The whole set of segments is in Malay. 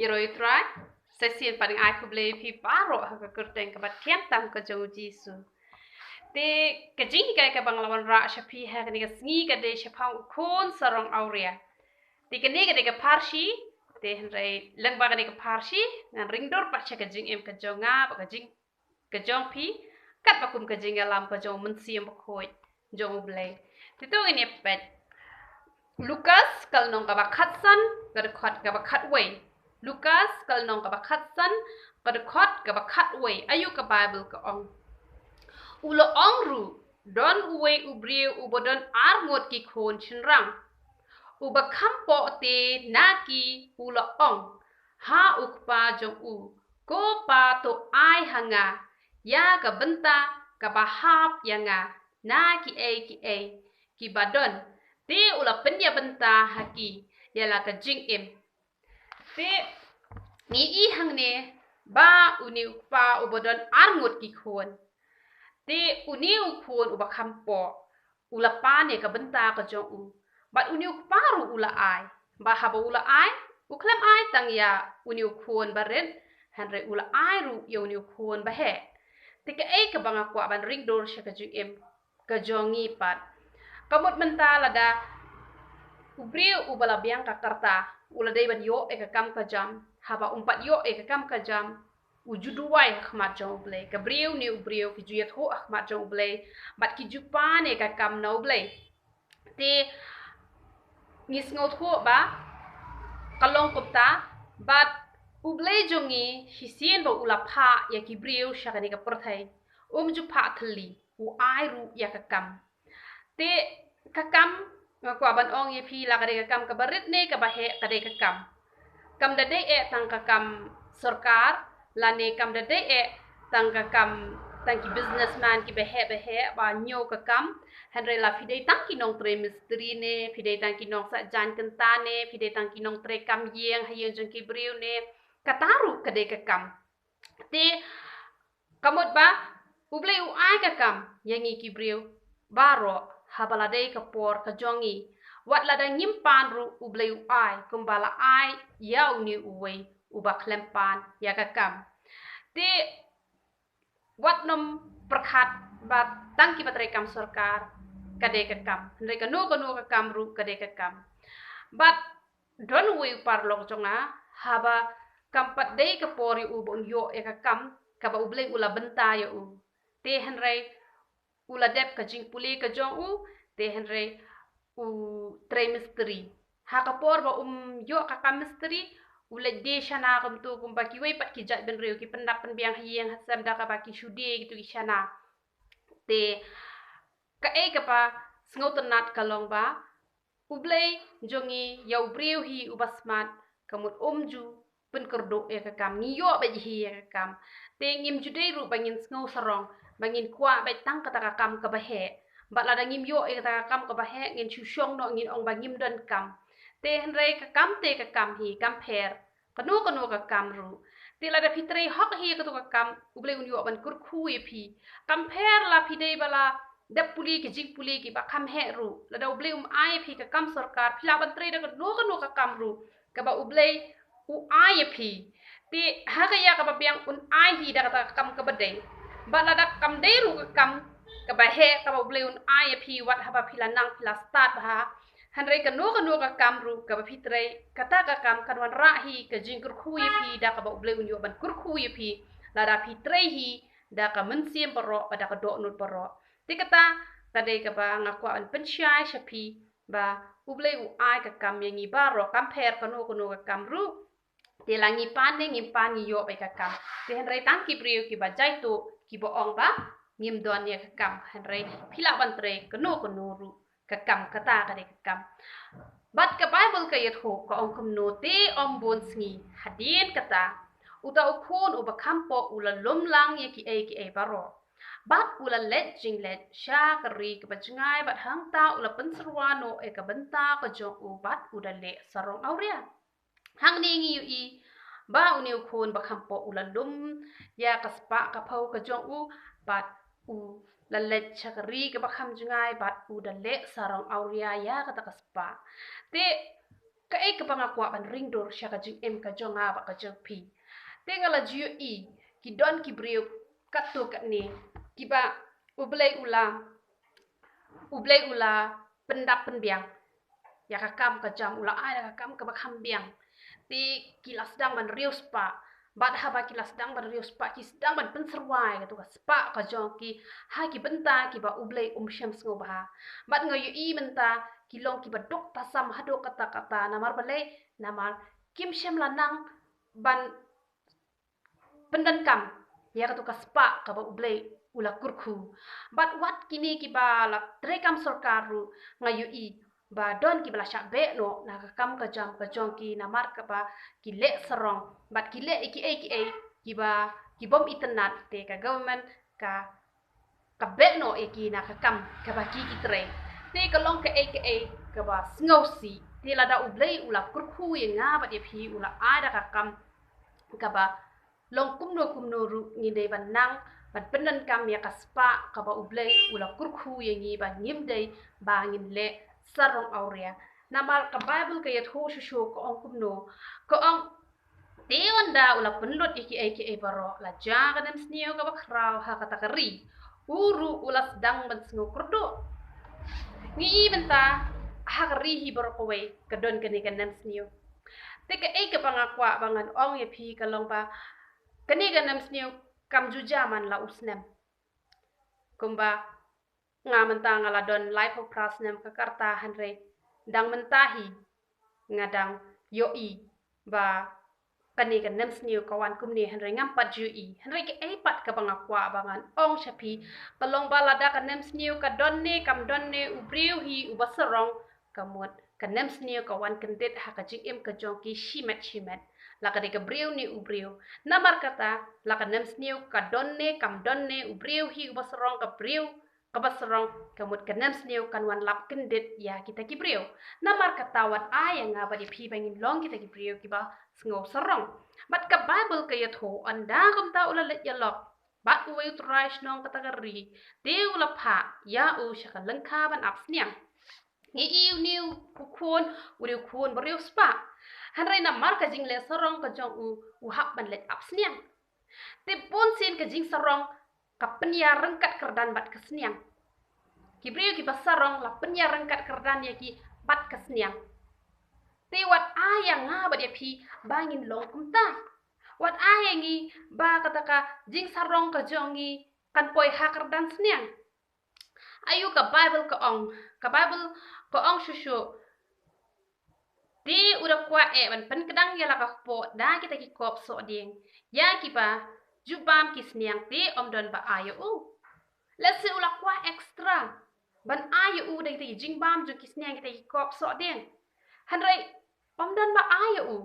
Iroi try sesien paling ai ku ble pi paro ha ka kurteng ka bathiam tam ka jong jisu te ka jing ka banglawan ra shapi ha ka ni ka sngi ka de shapang kon sarong auria te ka ne ka de ka parshi te henrai lang ba ka de ka parshi ngan ringdor pa cha ka jing em ka jonga ba ka jing ka jong pi kat ba kum ka jing alam ka jong mun siam ba khoi jong ble te to ini pet Lukas kal nong ka ba khatsan ka de khat ka ba khatway Lukas kal nong ka ba khatsan ka de khat ka ba khatway ayu ka Bible ka ong ulo ong ru don uwe ubriu ubodon armot ki khon chinrang uba kampo te naki ulo ong ha ukpa jong u ko pa to ai hanga ya ka benta ka ba hap yanga na ki badon te ula penya benta haki yala ka jing im te ni I hang ne ba uni pa ubodon armut ki khon te uni khon uba kampo ula pa ne ka benta ka jong u bat uni paru ula ai ba haba ula ai uklam ai tang ya uni khon baren hanre ula ai ru ya uni khon ba he te ka e ka banga kwa ban ring dor sha ka jing im ka jongi pat kamot mentala da Ubriu ubala biang ka karta ula dai ban yo e ka kam ka jam haba umpat yo e ka kam ka jam ujuduwai khmat jong ble ka briu ni ubriu ki juyat ho khmat jong ble bat ki jupa ne ka kam no ble te ngis ngot ho ba kalong kopta bat uble jongi hisien ba ula pha ya ki briu shakani ka perthai ju pha thli u ai ru ya ka kam te ka kam kwa ban ong ye phi la ka de ka kam ka barit ne ka ba he ka de ka kam da de e tang ka kam sarkar la ne kam da de e tang ka kam tang ki businessman ki be he ba nyo ka kam hanre la phi de tang ki nong tre mistri ne phi de tang ki nong sa jan kenta ne phi de tang ki nong tre kam yeng ha yeng jong ki briu ne kataru ka de ka kam te kamot ba uble u ai ka kam yangi ki briu baro habalade ka por ka jongi wat lada nyimpan ru ubleu ai kumbala ai ya uni uwe uba klempan ya ka kam te wat nom perkhat bat tangki patre kam sarkar kade ka kam ndre ka no ka kam ru kade ka kam bat don we parlok jonga haba kampat de ka pori ubon yo e ka kam ka ba uble ula benta ya u te henrei ula dep ka jing puli ka jong u te henre u tre misteri ha ka por ba yo ka misteri ula de shana kum tu kum ba ki wei pat ki jat ben reu ki pendap pen biang hieng hasam da ka ba ki shude gitu ki shana te ka e ka pa sngotenat kalong ba ublei jongi yau breu hi ubasmat kamut ju pen kerdo e ka kam ni yo ba hi ka kam te ngim jude ru bangin sngo sarong bangin kwa ba tang kata ka kam ka ba he ba la dangim yo e kata ka kam ka ba he ngin chu shong no ngin ong bangim don kam te henre ka kam te ka kam hi kam pher kanu ka kam ru te la da fitre hok hi ka to ka kam ublei un yo ban kur khu e phi kam pher la phi dei bala dep puli ki jing puli ki ba kam he ru la da ublei ai phi ka kam sarkar phila ban tre da ka kam ru ka ba ublei u ai phi te ha ka ya ka ba biang un ai hi da ka kam ka ba dei ba la da kam dei ru ka kam ka ba he ka ba ublei un ai phi wat ha ba phila nang phila start ha hanre ka no ka kam ru ka ba fitre kata ka kam kan wan ra hi ka jing kur khu phi da ka ba ublei un yo ban kur khu phi la da fitre hi da ka men siem paro ba da ka do nut paro ti kata kade ka ba ngakwa an pensyai shapi ba ublei u ai ka kam yangi baro kam pher ka no ka kam ru ti langi pan ne ngim pan yo ba ka kam ti henre tang ki priu ki ba jai tu ki bo ong ba ngim don ye ka kam henre phila ban tre ka no ru ka kam kata kade ka kam bat ka bible ka yet ho ka ong kum no te om bon sngi hadien kata uta ukhon uba kampo ula lumlang ye ki e baro bat ula let jing let sha kari ka bajngai bat hangta ula pensruano e ka benta ka jong u bat uda le sarong auria hang ni ngi i ba uni ukhon ba kampo ula lum ya ka spa ka phau ka jong u bat u la let chakari ka ba kham jingai bat uda le sarong auria ya ka ta ka spa te ka e ka pangakwa ban ring dor sha ka jing em ka jonga ba ka jeng pi tengala jiu i ki don ki brio kato ka ni ki ba ublei ula pendap penbiang ya ka kam ka jam ula ai ka kam ka ba kham biang ti kilas dang ban rius pa bat ha ba kilas dang ban rius pa ki sedang ban penserwai ka tu ka spa ka jong ki ha ki benta ki ba ublei syam sngo ba bat ngayu i menta ki long ki ba dok tasam hado kata kata namar balai namar kim syam lanang ban pendan kam ya ka tu ka spa ka ba ublei ula kurku bat wat kini ki ba la trekam sarkaru ngayu i ba don ki bala syak be no na ka kam ka jam ka jong ki namar ka ba ki le sarong bat ki le ki ba ki bom internet te ka government ka be no ki na ka kam ka ba ki tre te ka long ka ka ba sngosi te la da ublei ula kurku ye nga ba de phi ula ada ka kam ka ba long kumno ru ngi de ban nang ban pendan kam ya ka spa ka ba ublei ula kurku ye ngi ba ngim dei ba ngin le sarong aurea namal ka bible ka yet ho shu ko ong kumno ko ong teonda ula penlut iki baro la jaga nem snio ka bakrau ha kata kari uru ula sedang ban sngo kurdo ngi benta ha kari hi baro ko we kadon kene kan nem snio te ka ka pangakwa bangan ong ye phi ka long ba kene kan nem snio kam ju jaman la usnem kumba nga mentang ala don life of prasnem ka karta hanre dang mentahi ngadang yoi ba kani kan nem sniu kawan kumni hanre ngampat jui hanre ke epat ka bangakwa bangan ong shapi kalong balada kan nem sniu ka donne kam donne ubriu hi ubasarong kamut kan nem sniu kawan kendet ha ka jim ka jongki shimet la ka de ka briu ni ubriu namar kata la kan nem sniu ka donne kam donne ubriu hi ubasarong ka briu kabasarong kamut kanam sniu kanwan lap kendet ya kita kibriu namar katawat ayang nga ba di phi bangin long kita kibriu kiba sngo sarong bat ka bible ka yatho anda kum ta ula let yalok bat u utraish nong katagari de ula pha ya u shaka lengkha ban apsniang ngi iu niu kukhon uri khon bariu spa hanrai namar ka jingle sarong ka jong u hap ban let apsniang te pon sin ka jing sarong kapenya rengkat kerdan bat kesniang kibriu ki pasarong la penya rengkat kerdan ya ki bat kesniang tewat ayang nga ba dia phi bangin long kumta wat ayangi ba kataka jing sarong ka jongi kan poi ha kerdan sniang ayu ka bible ka ong shushu di udah kwa ban pen kedang ya la ka po da kita ki kop so ding ya ki ba jubam kisniang ti om don ba ayo u lesi ula kwa extra ban ayo u dai ti jingbam ju kisniang kita kop so ding hanrai om don ba ayo u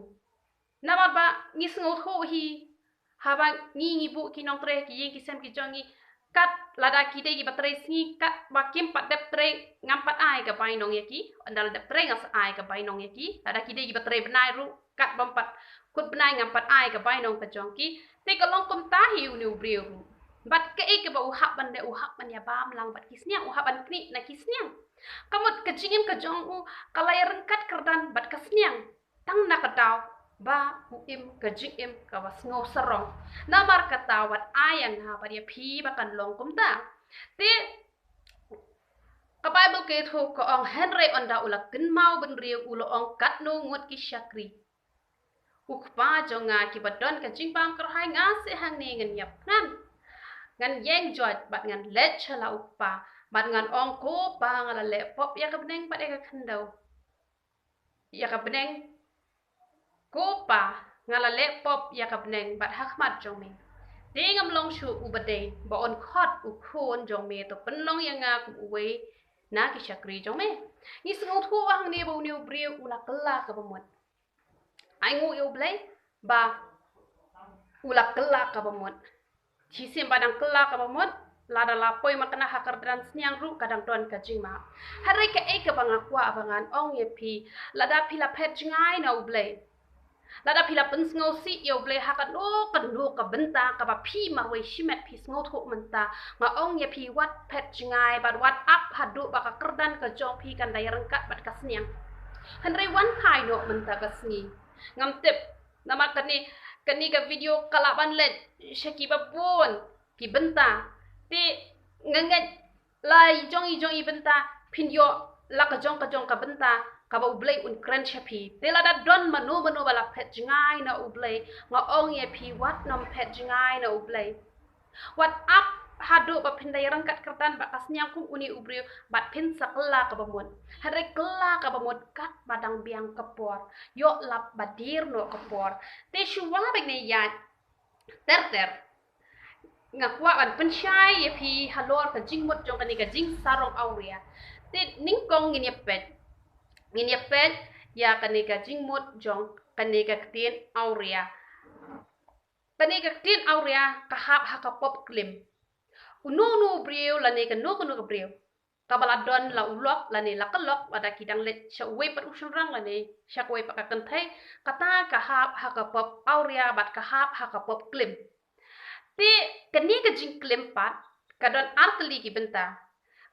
nama ba ngisngo tho hi haba ngi bu kinong tre ki yin kisem ki jongi kat lada ki dei ki batre sngi kat ba kim pat dep tre ngampat ai ka bai nong yaki andal dep tre ngas ai ka bai nong yaki lada ki dei ki batre benai ru kat bampat kut benai ngampat ai ka bai nong ka jongki te kalong kum tahi uni ubriu bat ke ba uhap ban ya bam lang bat kisniang uhap ban kni na kisniang kamut ke jingim ka jong u kalai rengkat kerdan bat kasniang tang na kataw ba uim ka jingim ka wasngo sarong namar katawat ayang ha ba dia phi ba kan long kum ta te ka bible ke tho ko ong henry onda ula kenmau ben riu ulo ong kat no ngut ki syakri ukpa jonga ki badon ka jingbam kerhai ngase hang ne ngen yap ngan yeng jot bat ngan let chala ukpa bat ngan ong ko pa ngala le pop ya ka beneng bat ka khandau ya ka beneng ko pa ngala le pop ya ka beneng bat hakmat jong me dingam long shu ubade ba on khot u khon jong me to penlong yang nga ku we na ki syakri jong me ni sngo thu hang ne bo ni briu ula kala ka bamot ai ngu yêu blay ba ulak kelak ka bamot chisim badang kelak ka bamot lada lapoi makana hakar dan sniang ru kadang ton ka jima hari ka ka bangakwa abangan ong ye pi lada pila pet ngai na ublay lada pila pensngo si yo blay hakat no kan no ka benta ka ba pi ma we shimet pi sngo tho menta ma ong ye pi wat pet ngai bad wat up hadu ba ka kerdan ka jong pi kan dai rengkat bat ka sniang Henry one pai no menta kasni ngam tip nama kani ka video kalaban let shaki babon ki benta ti ngangat lai jong i benta pinyo la ka jong ka benta ka ba ublay un kran shapi te la da don manu bala pet jingai na ublay nga ong ye pi wat nom pet jingai na ublay wat up hadu ba pindai rangkat kertan ba kasnyang kum uni ubriu bat pin sakla ka bamon hare kla ka bamon kat badang biang kapor yo lap badir no kapor te shuwa bag ne ya ter ngakwa ban pensyai ye pi halor ka jingmut jong kani ka jing sarong auria te ningkong ngin pet ya kani ka jingmut jong kani ka tien auria kahap hakapop klim unu brio lane ka no brio kabala don la ulok lane la kalok pada kidang let shaway pat usunrang lane shakway pa kakantai kata kahap hakapop auria bat kahap hakapop klim ti kani ka jing klim pat kadon artli ki benta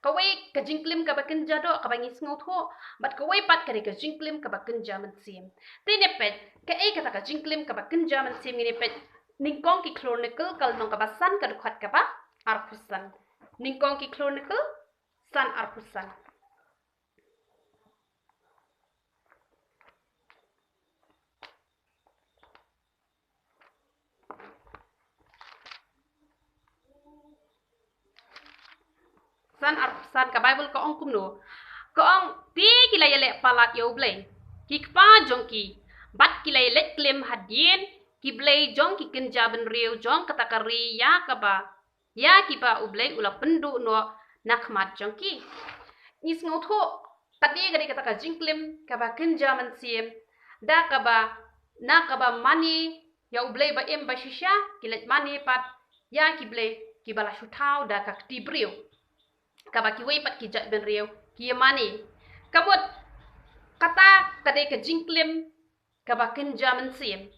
kawai ka jing klim ka bakin jado ka bangi sngot ho bat kawai pat kani ka jing klim ka bakin jaman sim ti ne pet ka e kata ka jing klim ka bakin jaman sim ni pet ningkong ki chronicle kal nong ka basan ka dukhat ka ba arpusan ningkong ki chronicle san arpusan san arpusan ka bible ko ong kumno ko ong ti kilay le palat yo blay kikpa jongki bat kilay let klim hadien ki blay jong ki kenjaben riu jong katakari ya kaba ya kiba ublay ula pendu no nakmat jongki nis ngotho tadi gari kata ka jingklim kaba kenjaman sim da kaba na kaba mani ya ublay ba em ba shisha kilet mani pat ya kiblay kibala shutau da ka tibriu kaba kiway pat kijat ben riu ki mani kamut kata kadai ka jingklim kaba kenjaman sim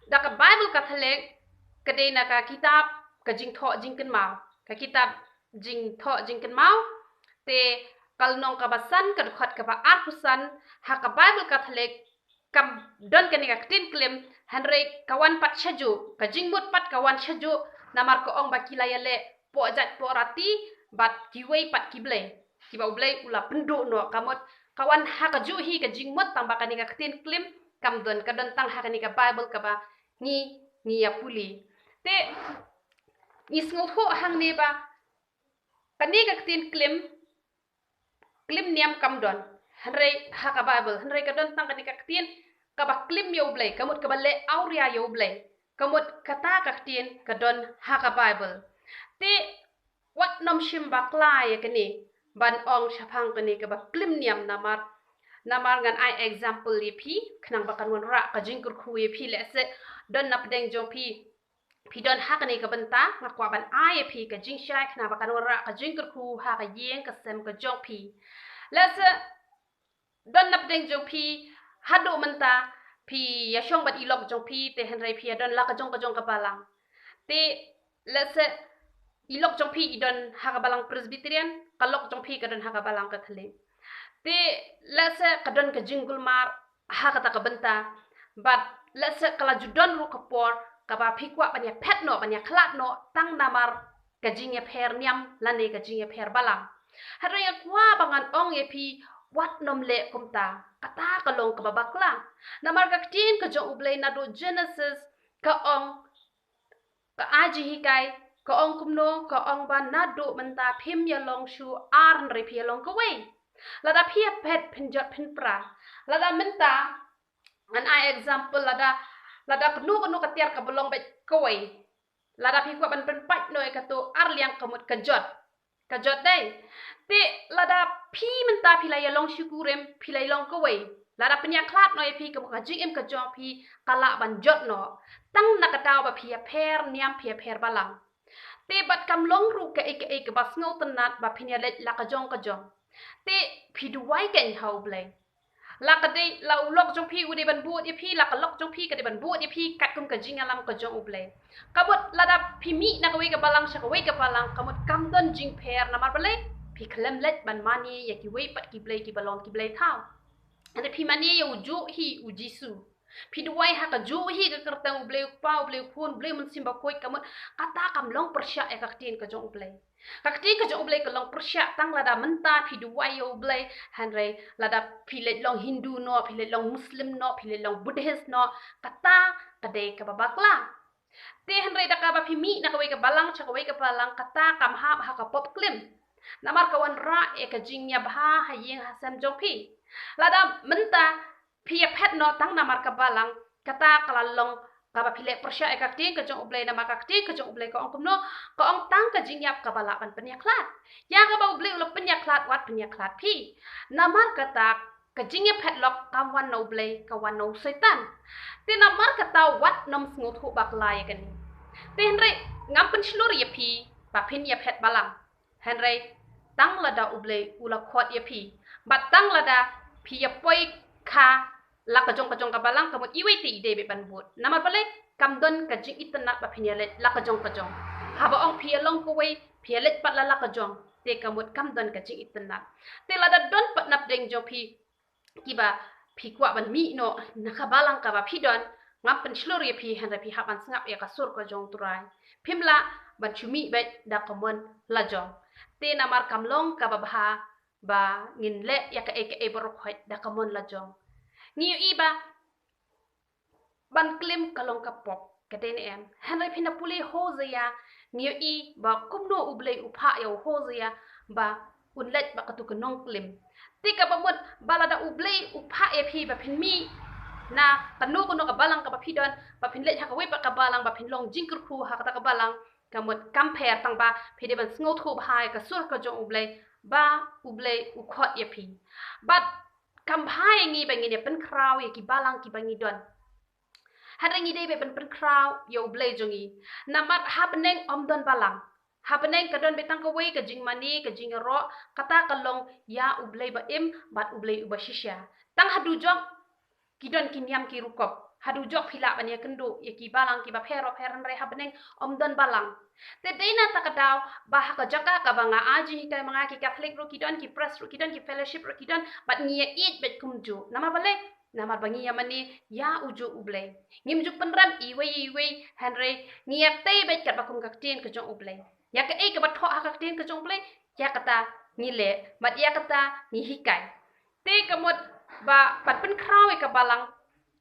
da ka bible kathalek kadai na ka kitab ka jing tho jing ken mau ka kitab jing tho jing ken mau te kal nong ka basan ka khat ka ba arpusan ha ka bible kathalek kam don ka ni ka tin klem hanre kawan pat shaju ka jing mut pat kawan shaju namar ko ong ba kilayale po jat po rati bat kiwei pat kiblay kiba ublay ula pendu no kamot kawan ha ka juhi ka jing mut tang ba ka ni ka tin klem kam don ka don tang ha ka ni ka bible ka ba ni ya puli te isngot ho hang ne ba kani ka tin klim niam kam don hanre ha ka bible hanre ka don tang kani ka tin ka ba klim yo blay kamut ka ba le auria yo blay kamut kata ka tin ka don ha ka bible te wat nom shim ba klai kani ban ong shapang kani ka ba klim niam namar ngan ai example li pi khnang ba kan won ra ka jingkur khu ye pi le se don nap deng jong pi don ha kani ka benta ngakwa ban ai pi ka jing shai khna ba kan won ra ka jingkur khu ha ka yeng ka sem ka jong pi le se don nap deng jong pi hadu menta pi ya shong bat ilok jong pi te henrai pi don la ka jong ka balang te le se ilok jong pi idon ha ka balang presbyterian kalok jong pi ka don ha ka balang ka thale te lese kadon ke jinggul mar ha kata ka benta but lese kala judon ru kapor ka ba phikwa banya phet no banya khlat no tang namar ka jingye pher niam lane ka jingye pher balang hare ya kwa bangan ong ye pi wat nom le kumta kata ka long ka babakla namar ka tin ka jong ublay na do genesis ka ong ka aji hikai ka ong kumno ka ong ba na do menta phim ya long shu arn re pi long ka wei lada pia pet pinjat pinpra lada menta an ai example lada kenu katiar ka belong bet koi lada pi kwa ban penpat noi ka to arliang kamut kajot dai te lada pi menta pilai long syukurem pilai long koi lada penya klat noi pi ka ka jing em ka jong pi kala ban jot no tang nakataw ba pia per niam pia per balang te bat kam long ru ka ek bas ngau tanat ba pinya let la ka jong te pi duwai ken hau blay la ka dei la ulok jong pi ude ban buat ye pi la ka lok jong pi ka de ban buat ye pi kat kum ka jing alam ka jong ublay kabut la da pi mi na ka wei ka balang sha ka wei ka balang kamut kam don jing per na mar blay pi klem let ban mani ye ki wei pat ki blay ki balong ki blay thau Ada pi mani ya uju hi ujisu. Pi duai ha ka ju hi ka kertang ublei pau ublei kun ublei mun simba koi kamut kata kam long persya e ka tin ka jong ublei. Ka tin ka jong ublei ka long persya tang lada menta pi duai ya ublei hanrei lada pi le long Hindu no pi le long Muslim no pi le long Buddhist no kata kade ka babakla. Te hanrei da ka ba pi mi na ka wei ka balang cha ka wei ka balang kata kam ha ka pop klim. Namar kawan ra e ka jingnya bha ha yeng ha sam jong pi. Lada menta pia pet no tang namar ka balang kata kalalong kaba pile persya e kakti ka jong ublei nama kakti ka jong ublei ka ong kumno ka ong tang ka jingyap ka balapan penyaklat ya ka ba ublei ulo penyaklat wat penyaklat pi namar kata ka jingyap pet lok kawan no ublei kawan no setan te namar kata wat nom sngut hu baklai kan te henry ngam pen slur ya pi ba pin ya pet balang henry tang lada ublei ula khot ya pi bat tang lada pi ya poi ka la ka jong ka balang kamut iwei ti ide be ban but namar pale kam don ka jing itna ba phinyale la ka jong haba ong phialong ko wei phialet pat la ka jong te kamut kam don ka jing itna te la da don pat nap deng jo phi kiba phi kwa ban mi no na ka balang ka ba phi don ngam pen slur ye phi han phi haban sngap ya ka sur ka jong turai phimla ban chumi be da kamon la jong te namar kamlong ka ba ba ngin le ya ka e bor khoi da kamon la jong Ngiu iba ban klim kalong kapop kaden em hanai phina puli hozaya ngiu i ba kumno ublei upha yo hozaya ba unlet ba katu kanong klim tika ba mut balada ublei upha e phi ba phin mi na kanu kono ka balang ka ba phidon ba phin let ha ka we ba ka balang ba phin long jingkur khu ha ka balang kamut compare tang ba phide ban sngot khu ba ka sur ka jong ublei ba ublei ukhot ye phi but kampai ngi bangi ne pen kraw ye ki balang ki bangi don hadra ngi dei be pen kraw yo blei jongi namat hapneng omdon balang hapneng kadon betang ko wei ka jing mani ka jing ro kata kalong ya ublei ba im bat ublei uba shisha tang hadu jok kidon kinyam ki rukop hadu jok phila bania kendu ye ki balang ki ba phero pheran re hapneng omdon balang te deina takadaw bah ka jaka ka banga aji ka mga ki catholic ro kidon ki press ro kidon ki fellowship ro kidon bat ngia it bet kumju nama bale nama bangi yamani ya uju ublei ngimju penram iwe henry ngia te bet kat bakum ka tin ka jong ublei ya ka e ka bat tho ka tin ka jong ublei ya kata ngile mat ya kata ni hikai te kamot ba pat pen kraw ka balang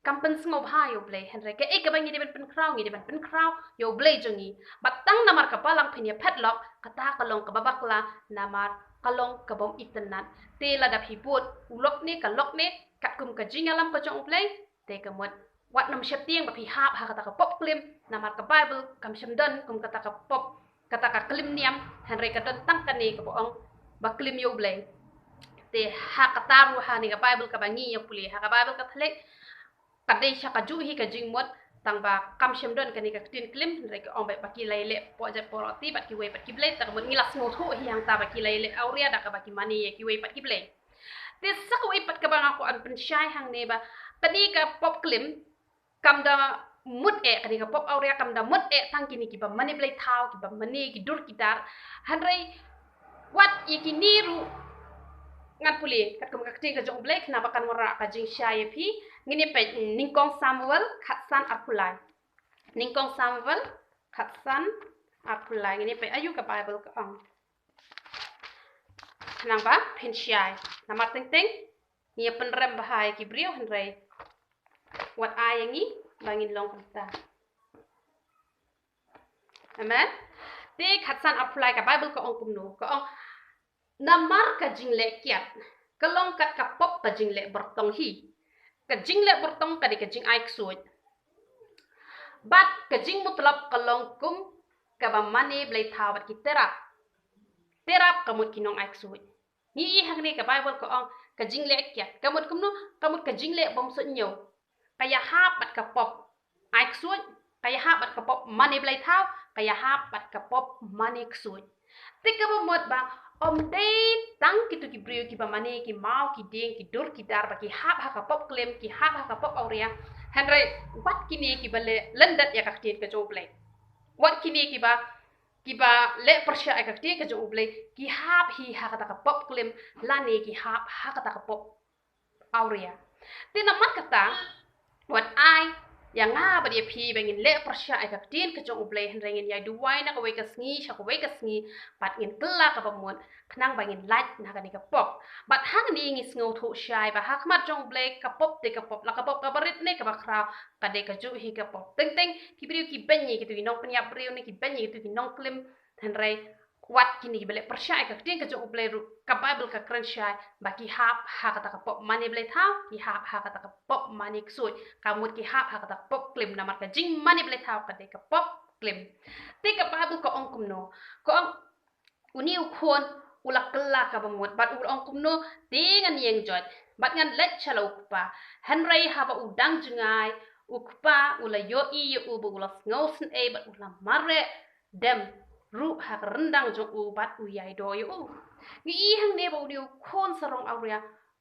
kampen sngop ha yo blei henry ke e ka bangi de pen kraw ngi de pen kraw yo blei jongi batang namar ka balang phinia phetlok kata kalong ka babakla namar kalong ka bom itnan te la da phiput ulok ne ka lok ne kat kum ka jingalam ka jong blei te ka mot wat nam shep tieng ba phi ha kata ka pop klim namar ka bible kam shem don kum kata ka pop kata ka klim niam henry ka don tang ka ne ka boong ba klim yo blei te ha kata ru ha ni ka bible ka bangi ya puli ha ka bible ka thlek kadai sha ka ju hi ka jing mot tang ba kam shem don ka ni ka tin klim re ka ong ba ki lai le po ja poroti ba ki we ba ki blei ta mot ngilas ngo thu hi yang ta ba ki lai le auria da ka ba ki mani ye ki we ba ki blei te sak we pat ka ba ko an pen shai hang ne ba kani ka pop klim kam da mut e kani ka pop auria kam da mut e tang ki ni ki ba mani blei thau ki ba mani ki dur ki dar hanrei wat ye ki niru ngat puli kat kum ka ting ka jong blei khna ba kan wara ka jing shai phi ngini pe ningkong Samuel khatsan apulai ningkong Samuel khatsan apulai ngini pe ayu ka bible ka ang nang ba phin shai namar ting ting ngia penrem bahai ki brio henrei wat ayangi bangin long kita amen te khatsan apulai ka bible ka ong kumno ka ong namar ka jingle kiat kalong kat ka pop ka jingle bertong hi ka jingle bertong ka di ka jing aik suit bat ka jing mutlab kalong kum ka ba mani blai thaw bat ki terap kamut kinong aik suit ni i hang ni ka bible ko ong ka jingle kiat kamut kumno kamut ka jingle bom su nyo kaya ha bat ka pop aik suit kaya ha bat ka pop mani blai thaw kaya ha bat ka pop mani suit tika ba mot ba om dei tang kitu ki brio ki ba mani ki mau ki ding ki dur ki dar ba ki hap ha ka pop klem ki hap ha ka pop auria henry wat kini ki bale landat ya ka tit ka joblei wat kini ki ba le persya ka tit ka joblei ki hap hi ha ka pop klem lani ki hap ha ka pop auria Ti nama kata wat ai yang ngah dia pi bangin le persya ai kak tin ke jong ublei henrengin yai duwai na kawai kasngi sha kawai kasngi pat ngin kela ka pamut knang bangin light na ka ni ka pop bat hang ni ngis ngau thu shai ba hak mat jong ublei ka pop te ka pop la ka pop ka barit ne ka bakra ka de ka ju hi ka pop teng teng ki briu ki benyi ki tu nong penya briu ne ki benyi ki tu nong klim henrei wat kini ki bele persya ai kak tin ke jong ublei ru ka bible ka kran shai ba ki hap ha ka ta ka pop mani blei thau ki hap ha ka ta ka pop mani ksui kamut ki hap ha kata pop klim namar ka jing mani blai thau ka de ka pop klim te ka bible ko ong kumno ko ong uni ukhon ulak kala ka bamut bat ul ong kumno tingan yeng jot bat ngan let chalo pa henrei ha ba udang jungai ukpa ula yo I yo u bu ula ngausen e bat ula mare dem ru ha rendang jo u bat u yai do yo u ngi I hang ne ba uni ukhon sarong auria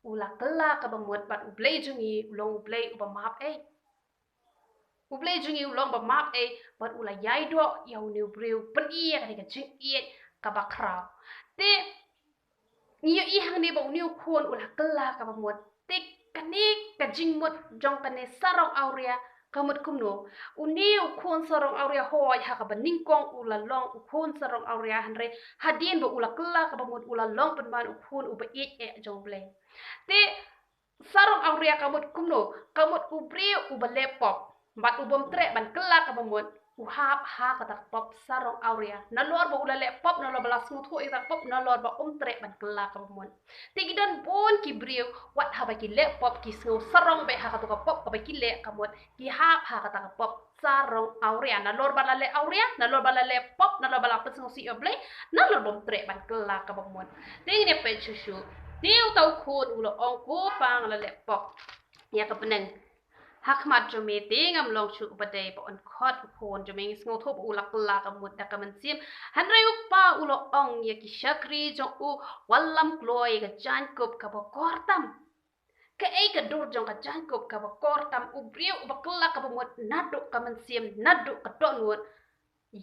ula kala ka bamut bat u blei jungi ulong blei u ba map e ublei jungi ulong ba map e bat ula yai do ya uni breu pen I ka ni ka jing I ka ba krau te ni I hang ne ba uni ukhon ula kala ka bamut te kanik ka jing mut jong kane sarong auria kamut kumno uni ukhon sarong auria hoi ha ka beningkong ula long ukhon sarong auria hanre hadien ba ula kala ka bamut ula long pen man ukhon u ba e jong blei te sarong auria kamut kumno kamut ubreu u ba lepop bat ubom tre ban kala ka bamut u hap ha ka tak pop sarong auria na lor ba ula lepop na lor ba lasngu thu I tak pop na lor ba tre ban kala ka bamut tigidan bon ki breu wat ha ba ki lepop ki sngu sarong be ha ka to ka pop ka ba ki le kamut ki hap ha ka tak pop sarong auria na lor ba la le auria na lor ba la lepop na lor ba la sngu si oblei na lor bom tre ban kala ka bamut tingi ne pe chuchu Tiu tau khun ulo ong ko pang la lepop ya ka peneng hak mat jome tingam long chu upade pa on khot khon jome sngo thop ulak la ka mut da ka man sim hanre upa ulo ong ya ki shakri jong u wallam kloi ka jan kop ka ba kortam ka e ka dur jong ka jan kop ka ba kortam u briu ba kla ka ba mut nadu ka man sim nadu ka donut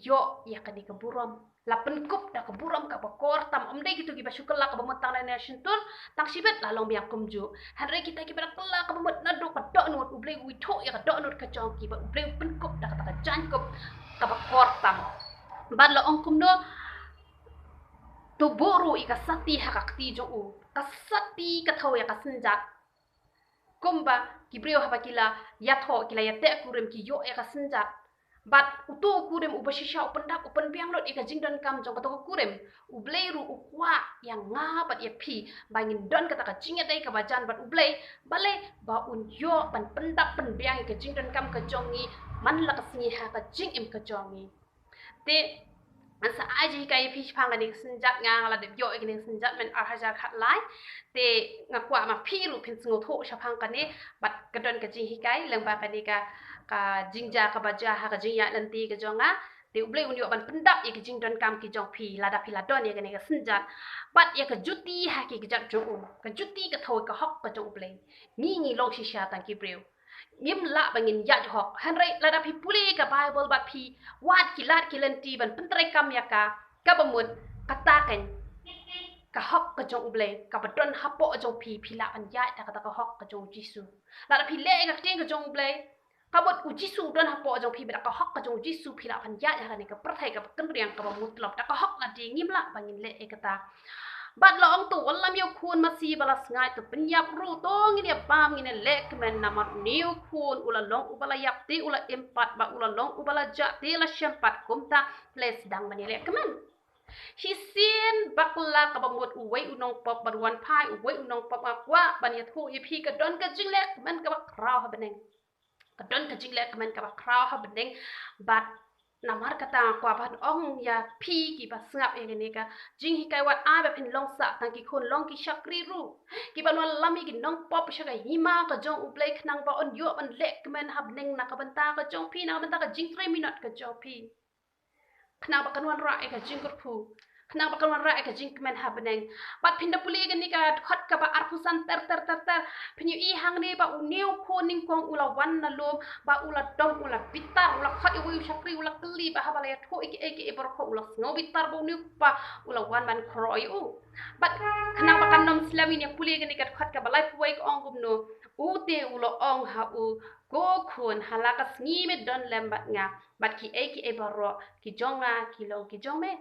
yo ya ka ni ka buram la penkup da ka buram ka ba kortam omdai gitu ki ba syukala ka ba mut tang nation tur tang sibet la long biang kumju hanre kita ki ba kla ka ba mut nadu ka donut u blei wi tho ya ka donut ka jong ki ba u blei penkup da ka jan kop ka ba kortam ban la ong kumno tu boru I kasati hakakti jong u kasati ka thau ya ka senjat kumba ki breu ha ba kila ya tho kila ya te kurim ki yo ya ka senjat bat utu kurim ubashisha upendap upen biang lot ika jingdan kam jong ka to kurim ublei ru ukwa yang ngabat ya pi bangin don kata ka jingat dai ka bajan bat ublei bale ba un yo ban pendap pen biang ika jingdan kam ka jongi man la ka singi ha ka jing im ka jongi te asa aji kai pi phang ani senjat nga la de yo ikini senjat men arhaja khat lai te ngakwa ma pi ru pin sngo tho sha phang kane bat kadon ka ji hikai lengba kani ka jingja ka baja ha ka jingya nanti ka jonga te ublei unyo ban pendap ik jingdon kam ki jong pi la da pi la don ya kani ka senjat bat ya ka juti ha ki jat jong ka juti ka thoi ka hok ka jong ublei ni long shi sha tan ki breu ngim la bangin ya hok hanrei la da pi puli ka bible bat pi wat ki lat ki lenti ban pentrai kam ya ka bamut kata kan ka hok ka jong ublei ka badon hapo jong pi la an ya ta ka hok ka jong jisu la da pi le ka ting ka jong ublei ka bot u jisu don hapo jong pi ba ka hok ka jong jisu pi la an ya ni ka perthai ka ken riang ka bamut lop ta ka hok la ding ngim la bangin le e kata bat lo ong tu wallam yo khun masi balas ngai tu penyap ru tong ini pam ini lek men namar niu khun ula long ubala yap ti ula empat ba ula long ubala ja ti la syempat kumta place dang mani lek men hisin bakla ka bamut uwei unong pop baruan pai uwei unong pop akwa ban ya thu ipi ka don ka jing lek men ka bak raw ha beneng ka don ka jing lek men ka bak raw ha beneng bat namar kata kwa ban ong ya pi ki ba sngap e ni ka jing hi kai wat a ba phin long sa tang ki khon long ki shakri ru ki ban wal lami ki nong pop shaka hima ka jong ublei khnang ba on yo ban lek men hab neng na ka banta ka jong pi na banta ka jing 3 minute ka jong pi khnang ba kan wan ra e ka jing kur phu khnang ba kan wan ra e ka jing men hab neng bat phin da puli ka ni ka khot ka ba arpusan ter phin yu I hang ni ba u new khoning kong ula wan na lom ba ula dom ula bitar ula khot yu shakri ula kli ba ha ba ya tho iki e bor kho ula ngo bitar bo ni pa ula wan ban kroi u bat khnang ba kan nom slami ni puli ka ni ka khot ka ba lai puai ko ong gum no u te u lo ong ha u go khun halaka sngi me don lembat nga bat ki e baro ki jonga ki lo ki jome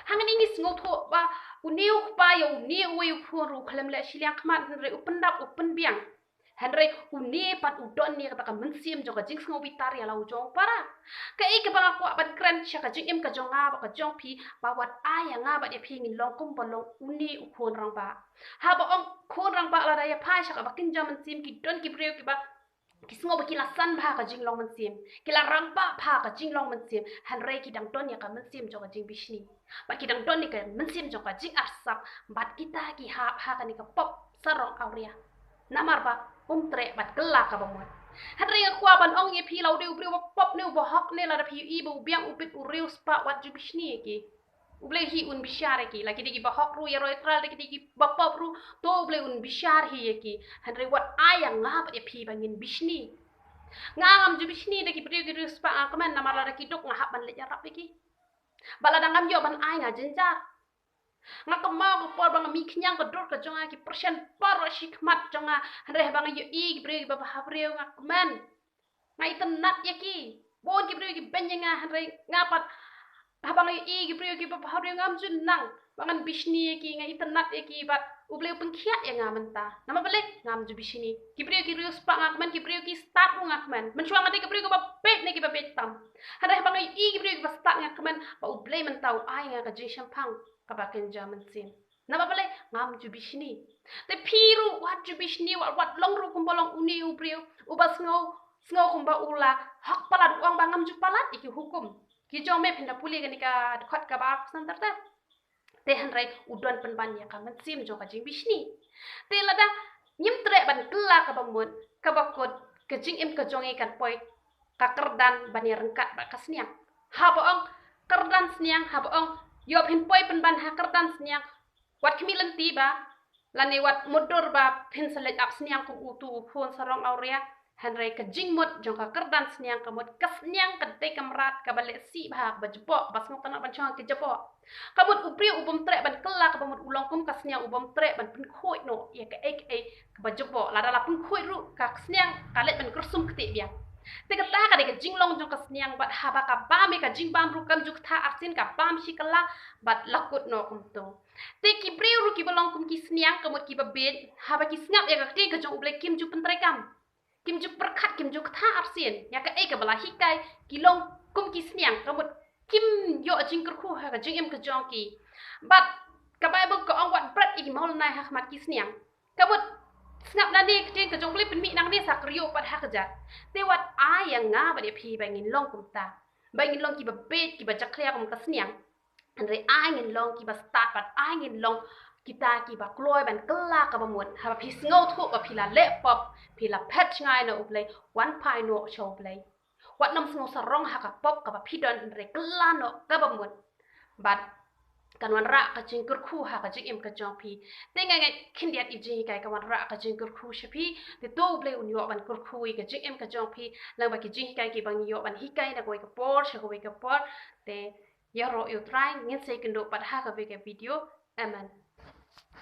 hangani ni sngo tho ba u niu pa yo ni u khun ru khlem le shiliang khmat re u pendap u penbiang Henry uni pat udon ni kata mensim joka jing sngo bitar ya lau jong para ka ke bang aku ban kran chaka jing em ka jonga ba ka jong pi ba wat aya nga ba de pi ngin long kum bolong uni u khon rang ba ha ba ong khon rang ba la da ya pa chaka ba kin jam mensim ki don ki breu ki ba ki sngo ba ki la san ba ka jing long mensim ki la rang ba pa ka jing long mensim Henry ki dang don ya ka mensim joka jing bishni ba ki dang don ni ka mensim joka jing arsak bat kita ki ha ka ni ka pop sarong auria namar ba tre bat kelak ka bamot hadri kwa ban ong ye pi lau de ubri pop ne ubo hok ne la da pi i bu biang upit uriu spa wat ju bishni ki uble hi un bishare ki lagi digi ba hok ru ye roi tral digi ba pop ru to uble un bishar hi ye ki hadri wat ayang ngap ye pi bangin bishni ngam ju bishni digi pri gi spa ka man namar la da ki dok ngap ban le jarap ki bala dangam yo ban ay nga jenjar ngakamau ko por bang mi knyang ko dor ka jonga ki persen par shikmat jonga reh bang yo i bre ba habreu ngakman ngai tenat yaki bon ki bre ki benyenga hre ngapat habang yo i bre ki ba habreu ngam jun nang bangan bishni ki ngai tenat yaki bat uble pengkhiat ya ngamenta nama bele ngam ju bishni ki bre ki rius pa ngakman ki bre ki start ngakman mensuang ade ki bre ko ba pet ne ki ba petam hre bang yo i bre ki ba start ngakman ba uble mentau ai nga ka jisham pang kabakin jaman sim nama bale ngam ju bishni te piru wat ju bishni wat long ru kumbolong uni ubriu ubas ngo kumba ula hak palat uang bangam ju palat iki hukum ki jome pinda puli ganika khot ka ba santar ta te hanrai udon penban ya ka sim jo ka jing bishni te lada nyim tre ban kela ka bamun ka bakot ka jing im ka jongi kan poi ka kerdan bani rengkat ba kasniang ha boong kerdan sniang ha boong yo pin poi pen ban hakar dan sniang wat kimilan tiba lani wat motor ba pin selet ap sniang ku utu phun sarong auria hanrai ka jingmot jong ka kerdan sniang ka mot kas sniang ka te kamrat ka bale si ba ba jpo bas ngo kana ban chang ke jpo ka mot upri ubom tre ban kela ka mot ulong kum ka sniang ubom tre ban pin khoi no ya ka ek ka ba jpo la dala pin khoi ru ka sniang ka let ban kursum kti biang te kata ka de jinglong jong ka sniang bat haba ka ba me ka jingbam ru kam juk tha arsin ka bam shikala bat lakut no kum to te ki breu ru ki balong kum ki sniang ka mot ki ba bet haba ki snap ya ka te ka jong uble kim ju pentrekam kim ju perkhat kim ju tha arsin ya ka e ka bala hikai ki long kum ki sniang ka mot kim yo jing kur khu ha ka jing em ka jong ki bat ka bible ko ong wat brat i mol nai ha mat ki sniang ka mot snap nani ke ke jong klip mi nang ni sakriyo pat hakjat te wat ayang nga ba de phi bangin long kum ta bangin long ki ba bet ki ba jaklia kum kasniang andre ayang long ki ba start pat ayang long kita ki ba kloi ban kela ka ba mun ha phi sngo thu ba phi la le pop phi la pet ngai no uplay one pai no show play wat nam sngo sarong ha ka pop ka ba phi don andre kela no ka ba mun bat kan wan ra ka jing kur khu ha ka jing im ka jong pi te ngai khin diat i jing kai ka wan ra ka jing kur khu shapi te to ble un yo ban kur khu i ka jing im ka jong pi lang ba ki jing kai ki bang yo ban hi kai na koi ka por sha koi ka por te yo ro yo try ngin se kendo pat ha ka ve ka video amen